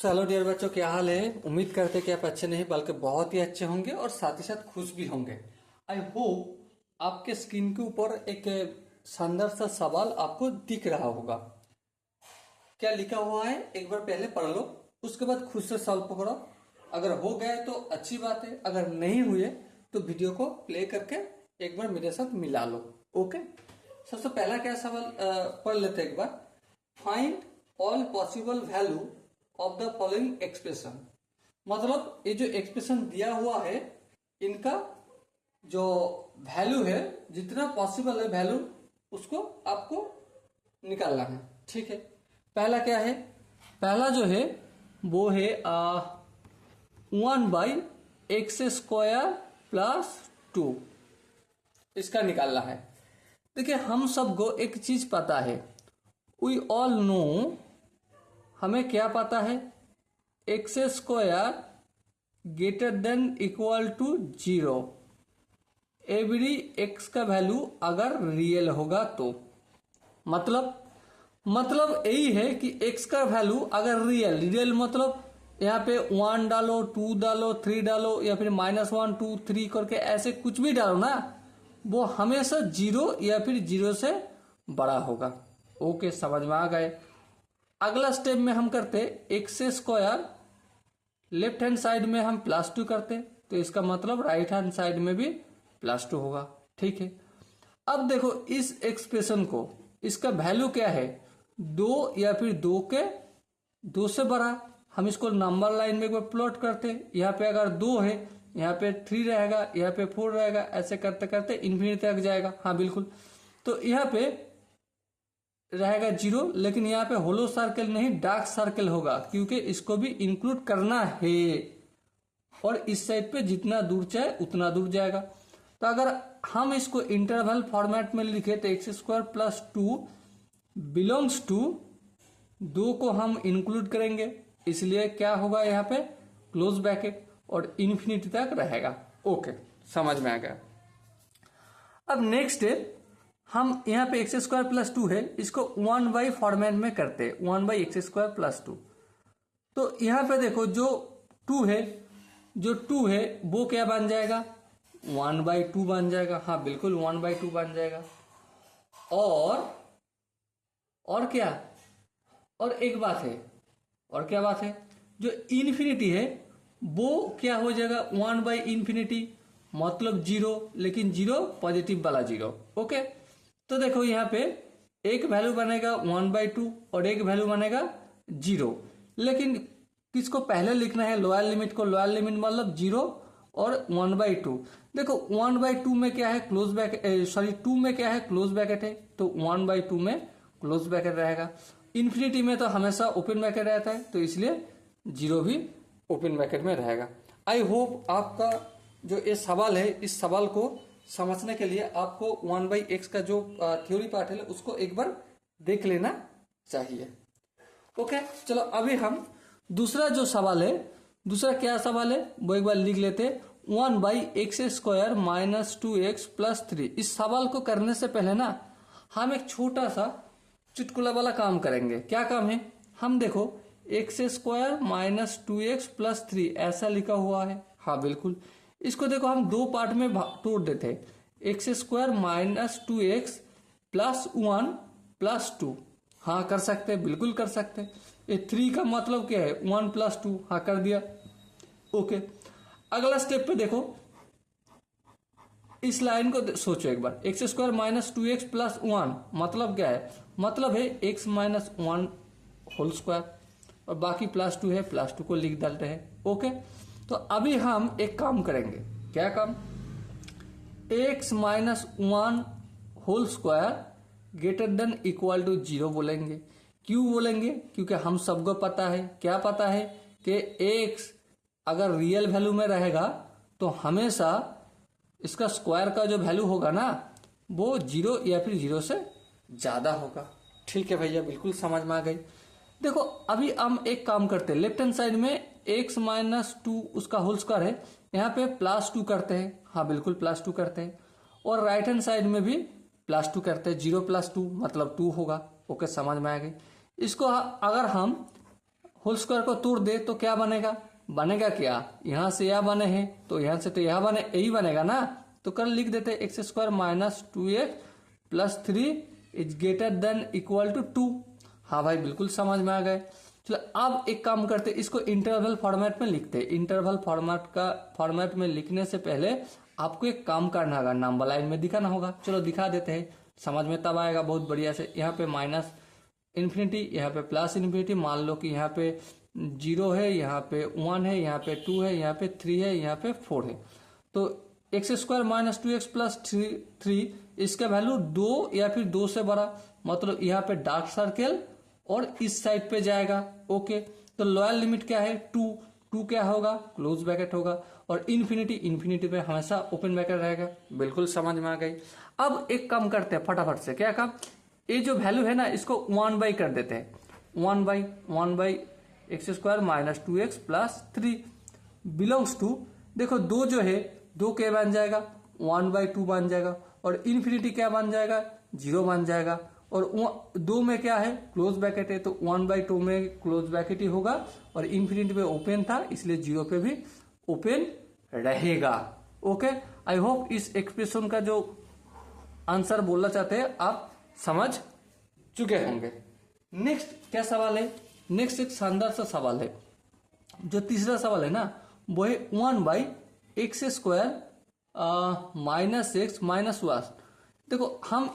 Hello dear बच्चों, क्या हाल है। उम्मीद करते हैं कि आप अच्छे नहीं बल्कि बहुत ही अच्छे होंगे और साथ ही साथ खुश भी होंगे। आई होप आपके स्क्रीन के ऊपर एक शानदार सा सवाल आपको दिख रहा होगा। क्या लिखा हुआ है एक बार पहले पढ़ लो, उसके बाद खुद से सवाल पकड़ो। अगर हो गए तो अच्छी बात है, अगर नहीं हुए तो वीडियो को प्ले करके एक बार मेरे साथ मिला लो। ओके, सबसे पहला क्या सवाल पढ़ लेते एक बार। Find all possible value of the following expression. मतलब ये जो एक्सप्रेशन दिया हुआ है इनका जो वैल्यू है, जितना पॉसिबल है वैल्यू उसको आपको निकालना है। ठीक है, पहला क्या है, पहला जो है वो है 1/x² + 2, इसका निकालना है। देखिए, हम सबको एक चीज पता है, वी ऑल नो, हमें क्या पता है, x² > 0। एवरी x का वैल्यू अगर रियल होगा तो मतलब यही है कि x का वैल्यू अगर रियल मतलब यहाँ पे 1 डालो, 2 डालो, 3 डालो या फिर -1 2 3 करके ऐसे कुछ भी डालो ना, वो हमेशा 0 या फिर 0 से बड़ा होगा। ओके, समझ में आ गए। अगला स्टेप में हम करते x² लेफ्ट हैंड साइड में हम +2 करते, तो इसका मतलब राइट हैंड साइड में भी +2 होगा। ठीक है, अब देखो इस एक्सप्रेशन को, इसका वैल्यू क्या है, 2 या फिर 2 से बड़ा। हम इसको नंबर लाइन में एक बार प्लॉट करते, यहाँ पे अगर 2 है, यहाँ पे 3 रहेगा, यहाँ पे 4 रहेगा, ऐसे करते करते इन्फिनिटी तक जाएगा। हाँ बिल्कुल, तो यहाँ पे रहेगा 0, लेकिन यहाँ पे होलो सर्कल नहीं डार्क सर्कल होगा, क्योंकि इसको भी इंक्लूड करना है। और इस साइड पे जितना दूर चाहे उतना दूर जाएगा। तो अगर हम इसको इंटरवल फॉर्मेट में लिखे तो x² + 2 बिलोंग्स टू 2 को हम इंक्लूड करेंगे, इसलिए क्या होगा यहाँ पे क्लोज ब्रैकेट और इन्फिनिटी तक रहेगा। ओके, समझ में आ गया। अब नेक्स्ट हम यहाँ पे x² + 2 है, इसको 1 फॉर्मेट में करते हैं, 1/x² + 2। तो यहाँ पे देखो जो 2 है वो क्या बन जाएगा, 1/2 बन जाएगा। हाँ बिल्कुल, 1/2 बन जाएगा। और क्या, और एक बात है, और क्या बात है, जो इन्फिनिटी है वो क्या हो जाएगा, 1/∞, मतलब 0, लेकिन 0 पॉजिटिव वाला 0। ओके, तो देखो यहाँ पे एक वैल्यू बनेगा 1/2 और एक वैल्यू बनेगा 0, लेकिन किसको पहले लिखना है, लोअर लिमिट को। लोअर लिमिट मतलब 0 और 1/2। देखो 1/2 में क्या है, क्लोज ब्रैकेट, 2 में क्या है, क्लोज ब्रैकेट है, तो 1/2 में क्लोज ब्रैकेट रहेगा। इन्फिनिटी में तो हमेशा ओपन ब्रैकेट रहता है, तो इसलिए 0 भी ओपन ब्रैकेट में रहेगा। आई होप आपका जो ये सवाल है, इस सवाल को समझने के लिए आपको 1/x का जो थ्योरी पार्ट है उसको एक बार देख लेना चाहिए। ओके, चलो अभी हम दूसरा जो सवाल है, दूसरा क्या सवाल है वो एक बार लिख लेते। 1/x² - 2x + 3। इस सवाल को करने से पहले ना हम एक छोटा सा चुटकुला वाला काम करेंगे। क्या काम है, हम देखो x² - 2x + 3 ऐसा लिखा हुआ है। हाँ बिल्कुल, इसको देखो हम 2 पार्ट में तोड़ देते, x² - 2x + 1 + 2। हाँ कर सकते, बिल्कुल कर सकते। ये 3 का मतलब क्या है, 1 + 2। हाँ कर दिया। ओके, अगला स्टेप पे देखो, इस लाइन को सोचो एक बार, x² - 2x + 1 मतलब क्या है, मतलब है x - 1 होल स्क्वायर, और बाकी +2 है, +2 को लिख डालते हैं। ओके, तो अभी हम एक काम करेंगे। क्या काम, x - 1 होल स्क्वायर > 0 बोलेंगे। क्यों बोलेंगे, क्योंकि हम सबको पता है, क्या पता है कि x अगर रियल वैल्यू में रहेगा तो हमेशा इसका स्क्वायर का जो वैल्यू होगा ना वो 0 या फिर 0 से ज्यादा होगा। ठीक है भैया, बिल्कुल समझ में आ गई। देखो अभी हम एक काम करते हैं, लेफ्ट हैंड साइड में x - 2 उसका होल स्क्वायर है, यहाँ पे +2 करते हैं। हाँ बिल्कुल, +2 करते हैं। और राइट हैंड साइड में भी +2 करते हैं, 0 + 2 मतलब 2 होगा। ओके, समझ में आ गई। इसको अगर हम होल स्क्वायर को तोड़ दे तो क्या बनेगा, बनेगा क्या, यहां से यह बने हैं तो यहां से तो यह बने, यही बनेगा ना। तो कर लिख देते x square minus 2x plus 3 is greater than equal to 2। हाँ भाई बिल्कुल समझ में आ गए। चलो अब एक काम करते, इसको इंटरवल फॉर्मेट में लिखते हैं। इंटरवल फॉर्मेट में लिखने से पहले आपको एक काम करना होगा, नंबर लाइन में दिखाना होगा। चलो दिखा देते हैं, समझ में तब आएगा बहुत बढ़िया से। यहाँ पे माइनस इन्फिनिटी, यहाँ पे प्लस इन्फिनिटी, मान लो कि यहाँ पे 0 है, यहाँ पे 1 है, यहाँ पे 2 है, यहाँ पे 3 है, यहाँ पे 4 है। तो x square minus 2x plus 3 इसका वैल्यू 2 या फिर 2 से बड़ा, मतलब यहाँ पे डार्क सर्कल और इस साइड पे जाएगा। ओके, तो लोअर लिमिट क्या है 2 क्या होगा, क्लोज ब्रैकेट होगा, और इन्फिनिटी पे हमेशा ओपन ब्रैकेट रहेगा। बिल्कुल समझ में आ गई। अब एक काम करते हैं फटाफट से, क्या काम, ये जो वैल्यू है ना इसको 1 कर देते हैं। 1 by x square minus 2x plus 3 belongs to, देखो 2 जो है 2 क्या बन जाएगा 1/2 बन जाएगा, और इन्फिनिटी क्या बन जाएगा 0 बन जाएगा, और 2 में क्या है क्लोज ब्रैकेट है, तो 1/2 में क्लोज ब्रैकेट ही होगा, और इन्फिनिटी पे ओपन था इसलिए 0 पे भी ओपन रहेगा। ओके, आई होप इस एक्सप्रेशन का जो आंसर बोलना चाहते हैं आप समझ चुके होंगे। नेक्स्ट क्या सवाल है, नेक्स्ट एक शानदार सा सवाल है। जो तीसरा सवाल है ना वो है 1/x square minus x minus 1। देखो हम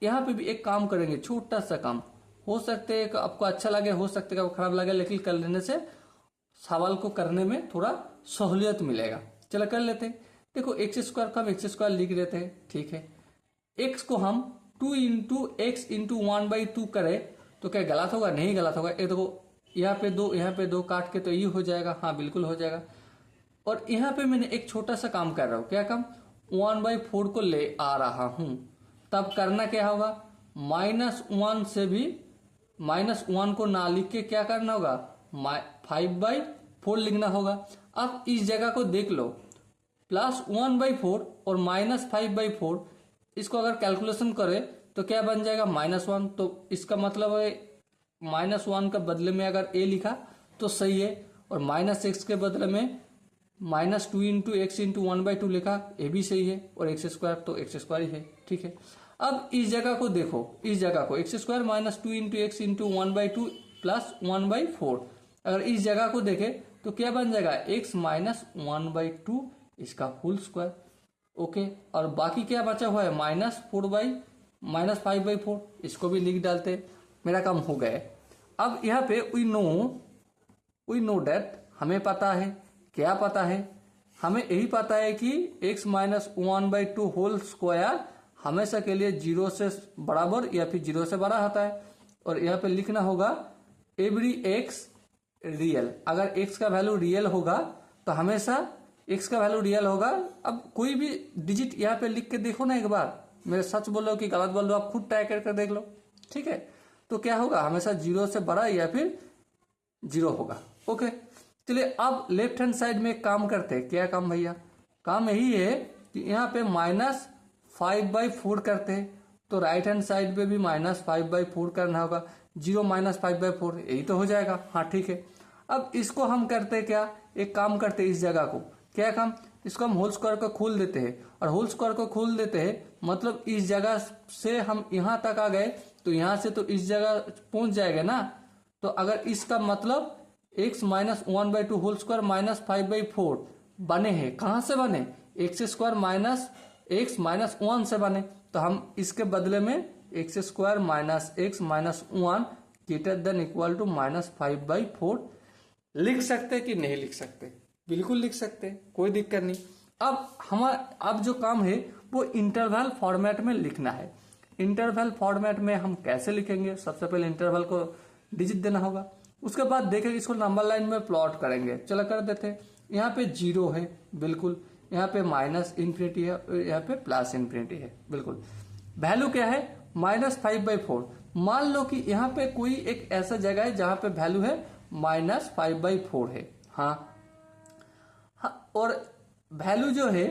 यहाँ पे भी एक काम करेंगे, छोटा सा काम, हो सकते है आपको अच्छा लगे, हो सकते है खराब लगे, लेकिन कर लेने से सवाल को करने में थोड़ा सहूलियत मिलेगा। चलो कर लेते हैं। देखो एक्स स्क्वायर का हम एक्स स्क्वायर लिख देते हैं, ठीक है। एक्स को हम 2 इंटू एक्स इंटू 1/2 करें तो क्या गलत होगा, नहीं गलत होगा। ये देखो यहाँ पे दो काट के तो ये हो जाएगा, हाँ बिल्कुल हो जाएगा। और यहाँ पे मैंने एक छोटा सा काम कर रहा हूँ, क्या काम, 1/4 को ले आ रहा हूं, तब करना क्या होगा, -1 से भी -1 को ना लिख के क्या करना होगा 5/4 लिखना होगा। अब इस जगह को देख लो, +1/4 और -5/4, इसको अगर कैलकुलेशन करें तो क्या बन जाएगा -1। तो इसका मतलब है -1 का बदले में अगर a लिखा तो सही है, और -x के बदले में -2 इंटू एक्स इंटू 1/2 लिखा, ये भी सही है, और एक्स स्क्वायर तो एक्स स्क्वायर ही है, ठीक है। अब इस जगह को देखो, इस जगह को x square -2 into x into 1/2 plus 1/4, अगर इस जगह को देखे तो क्या बन जाएगा x माइनस 1/2 इसका होल स्क्वायर। ओके, और बाकी क्या बचा हुआ है -5/4, इसको भी लिख डालते, मेरा काम हो गया। अब यहाँ पे वी नो डेट, हमें पता है, क्या पता है, हमें यही पता है कि x माइनस 1/2 होल स्क्वायर हमेशा के लिए 0 से बराबर या फिर 0 से बड़ा होता है। और यहाँ पे लिखना होगा एवरी x रियल, अगर x का वैल्यू रियल होगा तो हमेशा x का वैल्यू रियल होगा। अब कोई भी डिजिट यहाँ पे लिख के देखो ना एक बार, मेरे सच बोल रहा हूँ कि गलत बोल रहा हूँ, आप खुद ट्राई करके देख लो, ठीक है। तो क्या होगा, हमेशा 0 से बड़ा या फिर 0 होगा। ओके, चलिए अब लेफ्ट हैंड साइड में एक काम करते हैं। क्या काम भैया, काम यही है कि यहाँ पे -5/4 करते हैं, तो राइट हैंड साइड पे भी -5/4 करना होगा। 0 -5/4 यही तो हो जाएगा, हाँ ठीक है। अब इसको हम करते क्या, एक काम करते इस जगह को, क्या काम, इसको हम होल स्क्वायर को खोल देते हैं, और होल स्क्वायर को खोल देते हैं मतलब इस जगह से हम यहाँ तक आ गए तो यहाँ से तो इस जगह पहुंच जाएगा ना। तो अगर इसका मतलब x माइनस 1/2 होल स्क्वायर -5/4 बने हैं, कहां से बने, x square minus x minus 1 से बने, तो हम इसके बदले में x square minus x minus 1 greater than equal to -5/4 लिख सकते कि नहीं लिख सकते, बिल्कुल लिख सकते, कोई दिक्कत नहीं। अब जो काम है वो इंटरवल फॉर्मेट में लिखना है। इंटरवल फॉर्मेट में हम कैसे लिखेंगे, सबसे पहले इंटरवल को डिजिट देना होगा, उसके बाद देखेंगे इसको नंबर लाइन में प्लॉट करेंगे। चलो कर देते हैं। यहाँ पे 0 है बिल्कुल, यहाँ पे -इन्फिनिटी है, यहाँ पे +इन्फिनिटी है बिल्कुल। वैल्यू क्या है -5/4। मान लो कि यहाँ पे कोई एक ऐसा जगह है जहां पे वैल्यू है -5/4 है, हाँ, और वैल्यू जो है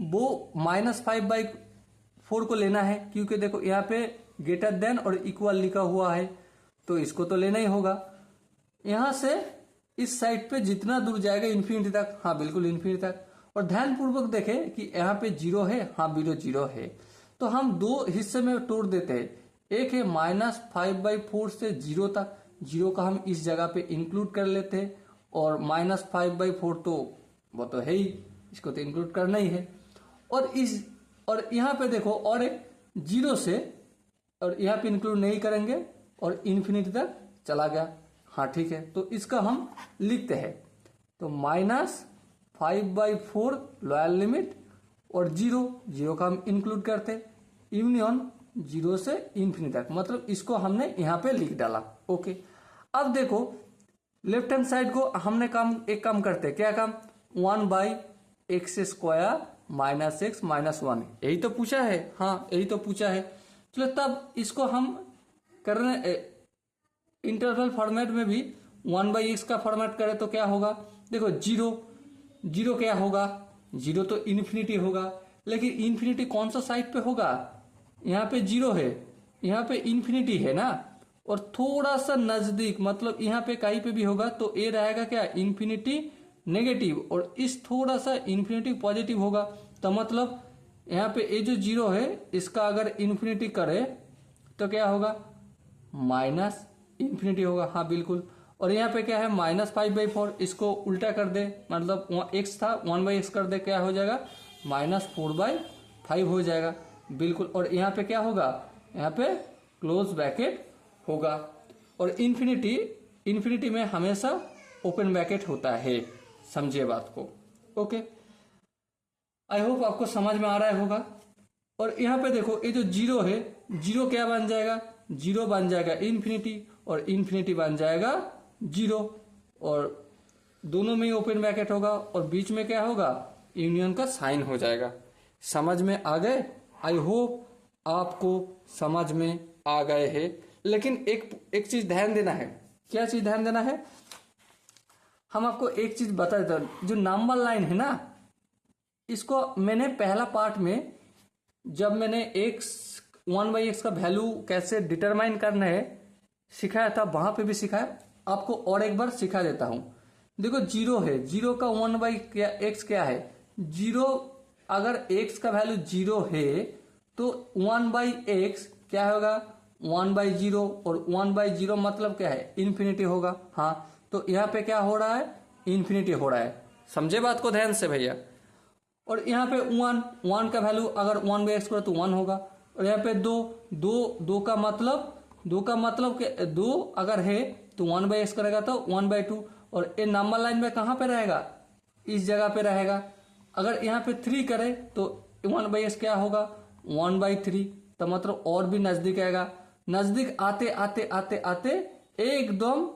वो -5/4 को लेना है, क्योंकि देखो यहाँ पे ग्रेटर देन और इक्वल लिखा हुआ है, तो इसको तो लेना ही होगा। यहां से इस साइड पे जितना दूर जाएगा इन्फिनिटी तक, हाँ बिल्कुल इन्फिनिटी तक। और ध्यानपूर्वक देखें कि यहाँ पे जीरो है, हाँ बिल्कुल जीरो है। तो हम दो हिस्से में तोड़ देते हैं, एक है -5/4 से जीरो तक, जीरो का हम इस जगह पे इंक्लूड कर लेते हैं, और -5/4 तो वो तो है ही, इसको तो इंक्लूड करना ही है। और यहाँ पे देखो और एक जीरो से, और यहाँ पे इंक्लूड नहीं करेंगे और इन्फिनिटी तक चला गया, हाँ ठीक है। तो इसका हम लिखते हैं, तो -5/4 लोअर लिमिट और जीरो का हम इंक्लूड करते, यूनियन जीरो से इन्फिनिटी तक, मतलब इसको हमने यहाँ पे लिख डाला। ओके, अब देखो लेफ्ट हैंड साइड को हमने एक काम करते, क्या काम, 1/x² -x -1, यही तो पूछा है, हाँ यही तो पूछा है। चलो तब इसको हम कर रहे इंटरवल फॉर्मेट में भी 1/x का फॉर्मेट करें तो क्या होगा, देखो जीरो क्या होगा, जीरो तो इन्फिनिटी होगा, लेकिन इन्फिनिटी कौन सा साइड पे होगा, यहाँ पे जीरो है, यहाँ पे इन्फिनिटी है ना, और थोड़ा सा नजदीक मतलब यहाँ पे कहीं पे भी होगा तो ये रहेगा क्या, इन्फिनिटी नेगेटिव, और इस थोड़ा सा इन्फिनिटी पॉजिटिव होगा। तो मतलब यहाँ पे ये जो जीरो है इसका अगर इन्फिनिटी करे तो क्या होगा, माइनस इन्फिनिटी होगा, हाँ बिल्कुल। और यहाँ पे क्या है -5/4, इसको उल्टा कर दे, मतलब x था 1/x कर दे, क्या हो जाएगा -4/5 हो जाएगा, बिल्कुल। और यहाँ पे क्या होगा, यहाँ पे क्लोज ब्रैकेट होगा, और इन्फिनिटी में हमेशा ओपन ब्रैकेट होता है, समझिए बात को। ओके, आई होप आपको समझ में आ रहा होगा। और यहाँ पे देखो ये जो जीरो है, जीरो क्या बन जाएगा, जीरो बन जाएगा इन्फिनिटी, और इन्फिनिटी बन जाएगा जीरो, और दोनों में ही ओपन ब्रैकेट होगा, और बीच में क्या होगा, यूनियन का साइन हो जाएगा। समझ में आ गए? आई होप आपको समझ में आ गए हैं। लेकिन एक चीज ध्यान देना है, क्या चीज ध्यान देना है, हम आपको एक चीज बता देते हैं, जो नंबर लाइन है ना, इसको मैंने पहला पार्ट में जब मैंने 1/x का वैल्यू कैसे डिटरमाइन करना है सिखाया था, वहां पे भी सिखाया, आपको और एक बार सिखा देता हूं। देखो जीरो है, जीरो का 1/x क्या है, जीरो, अगर x का वैल्यू जीरो है तो 1/x क्या होगा, 1/0, और 1/0 मतलब क्या है, इन्फिनिटी होगा, हाँ। तो यहाँ पे क्या हो रहा है, इन्फिनिटी हो रहा है, समझे बात को ध्यान से भैया। और यहाँ पे 1 का वैल्यू अगर 1/x करो तो 1 होगा, और यहाँ पे 2 का मतलब कि 2 अगर है तो 1/x करेगा तो 1/2, और ये नंबर लाइन में कहाँ पे रहेगा, इस जगह पे रहेगा। अगर यहाँ पे 3 करे तो 1/x क्या होगा, 1/3, तो मतलब और भी नजदीक आएगा। नजदीक आते आते आते आते एकदम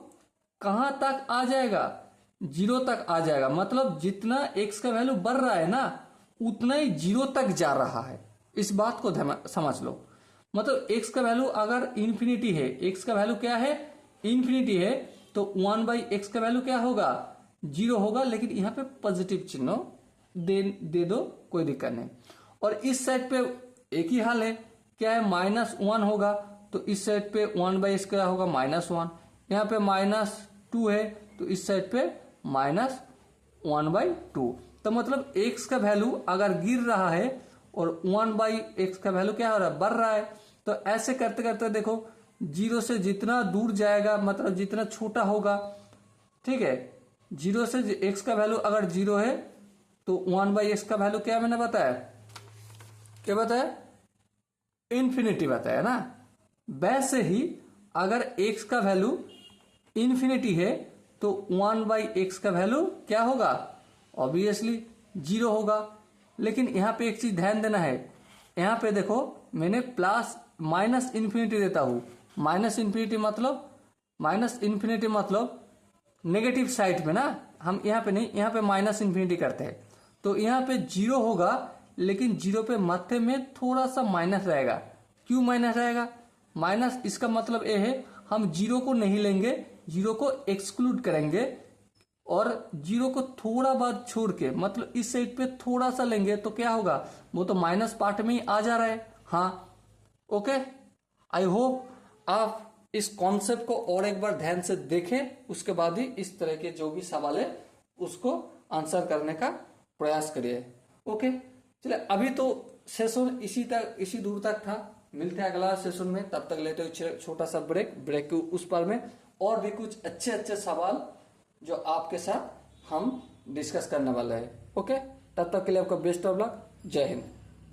कहां तक आ जाएगा, जीरो तक आ जाएगा। मतलब जितना x का वैल्यू बढ़ रहा है ना, उतना ही जीरो तक जा रहा है, इस बात को समझ लो। मतलब x का वैल्यू अगर इन्फिनिटी है, x का वैल्यू क्या है, इन्फिनिटी है, तो 1/x का वैल्यू क्या होगा, जीरो होगा, लेकिन यहाँ पे पॉजिटिव चिन्ह दे दो, कोई दिक्कत नहीं। और इस साइड पे एक ही हाल है, क्या है, -1 होगा, तो इस साइड पे 1/x क्या होगा, -1। यहाँ पे -2 है तो इस साइड पे -1/2। तो मतलब x का वैल्यू अगर गिर रहा है और 1/x का वैल्यू क्या हो रहा है, बढ़ रहा है। तो ऐसे करते करते देखो, जीरो से जितना दूर जाएगा, मतलब जितना छोटा होगा, ठीक है, जीरो से x का वैल्यू अगर जीरो है तो 1/x का वैल्यू क्या मैंने बताया, क्या बताया, इन्फिनिटी बताया ना। वैसे ही अगर x का वैल्यू इन्फिनिटी है तो 1/x का वैल्यू क्या होगा, ऑब्वियसली जीरो होगा। लेकिन यहाँ पे एक चीज ध्यान देना है, यहाँ पे देखो मैंने माइनस इन्फिनिटी देता हूं, माइनस इन्फिनिटी मतलब नेगेटिव साइड में ना, हम यहाँ पे नहीं, यहाँ पे माइनस इन्फिनिटी करते हैं। तो यहाँ पे जीरो होगा, लेकिन जीरो पे मध्य में थोड़ा सा माइनस रहेगा। क्यों माइनस रहेगा, माइनस इसका मतलब ये है, हम जीरो को नहीं लेंगे, जीरो को एक्सक्लूड करेंगे, और जीरो को थोड़ा बाद छोड़ के, मतलब इस साइड पे थोड़ा सा लेंगे तो क्या होगा, वो तो माइनस पार्ट में ही आ जा रहा है, हाँ। ओके, आई होप आप इस कॉन्सेप्ट को और एक बार ध्यान से देखें, उसके बाद ही इस तरह के जो भी सवाल है उसको आंसर करने का प्रयास करिए। ओके, चलिए अभी तो सेशन इसी दूर तक था। मिलते हैं अगला सेशन में, तब तक लेते हुए छोटा सा ब्रेक के उस पर में और भी कुछ अच्छे अच्छे सवाल जो आपके साथ हम डिस्कस करने वाले हैं। ओके, तब तक के लिए आपका बेस्ट ऑफ लक। जय हिंद।